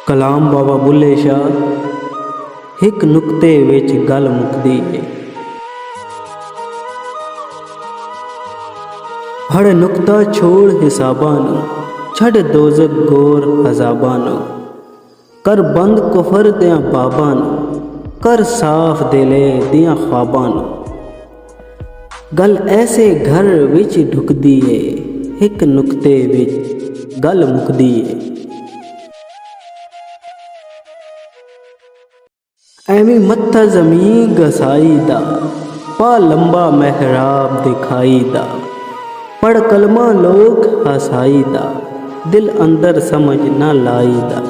ਕਲਾਮ ਬਾਬਾ ਬੁੱਲੇ ਸ਼ਾਹ ਇੱਕ ਨੁਕਤੇ ਵਿੱਚ ਗੱਲ ਮੁੱਕਦੀ ਏ। ਹੜ ਨੁਕਤਾ ਛੋੜ ਹਿਸਾਬਾਂ ਨੂੰ, ਛੱਡ ਦੋਜ਼ਖ ਗੌਰ ਅਜ਼ਾਬਾਂ ਨੂੰ, ਕਰ ਬੰਦ ਕੁਫਰ ਦਿਆਂ ਬਾਬਾਂ ਨੂੰ, ਕਰ ਸਾਫ਼ ਦਿਲੇ ਦਿਆਂ ਖ਼ਵਾਬਾਂ ਨੂੰ। ਗੱਲ ਐਸੇ ਘਰ ਵਿੱਚ ਢੁਕਦੀ ਏ, ਇੱਕ ਨੁਕਤੇ ਵਿੱਚ ਗੱਲ ਮੁੱਕਦੀ ਏ। ਐਵੇਂ ਮੱਥਾ ਜ਼ਮੀਨ ਗਸਾਈ ਦਾ, ਪਾ ਲੰਬਾ ਮਹਿਰਾਬ ਦਿਖਾਈ ਦਾ, ਪੜ ਕਲਮਾ ਲੋਕ ਹਸਾਈ ਦਾ, ਦਿਲ ਅੰਦਰ ਸਮਝ ਨਾ ਲਾਈ ਦਾ।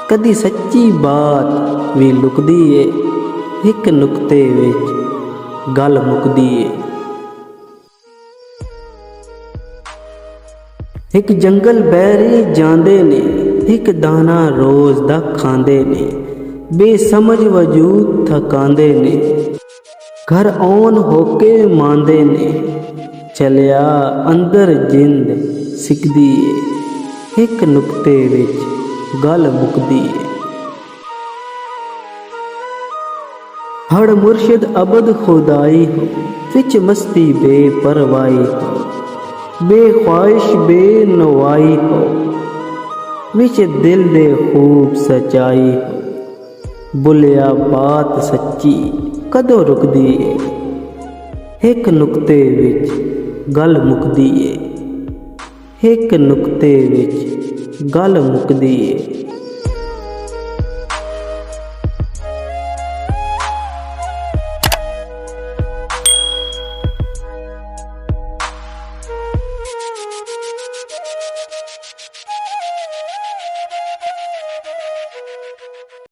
ਕਦੀ ਸੱਚੀ ਬਾਤ ਵੀ ਲੁਕਦੀ ਏ, ਇੱਕ ਨੁਕਤੇ ਵਿੱਚ ਗੱਲ ਮੁੱਕਦੀ ਏ। ਇੱਕ ਜੰਗਲ ਬੈਰੀ ਜਾਂਦੇ ਨੇ, ਇੱਕ ਦਾਣਾ ਰੋਜ਼ ਦਾ ਖਾਂਦੇ ਨੇ, ਬੇਸਮਝ ਵਜੂਦ ਥਕਾਂਦੇ ਨੇ, ਘਰ ਆਉਣ ਹੋਕੇ ਮਾਂਦੇ ਨੇ, ਚਲਿਆ ਅੰਦਰ ਜਿੰਦ ਸਿੱਖਦੀ ਏ, ਇੱਕ ਨੁਕਤੇ ਵਿੱਚ ਗੱਲ ਮੁੱਕਦੀ ਏ। ਹੜ ਮੁਰਸ਼ਿਦ ਅਬਦ ਖੁਦਾਈ ਹੋ, ਵਿੱਚ ਮਸਤੀ ਬੇਪਰਵਾਹੀ ਹੋ, ਬੇਖਵਾਇਸ਼ ਬੇਨਵਾਈ ਹੋ, ਵਿੱਚ ਦਿਲ ਦੇ ਖੂਬ ਸਚਾਈ ਹੋ। ਬੁੱਲਿਆ ਬਾਤ ਸੱਚੀ ਕਦੋਂ ਰੁਕਦੀ ਏ, ਇੱਕ ਨੁਕਤੇ ਵਿੱਚ ਗੱਲ ਮੁੱਕਦੀ ਏ, ਇੱਕ ਨੁਕਤੇ ਵਿੱਚ ਗੱਲ ਮੁੱਕਦੀ ਏ।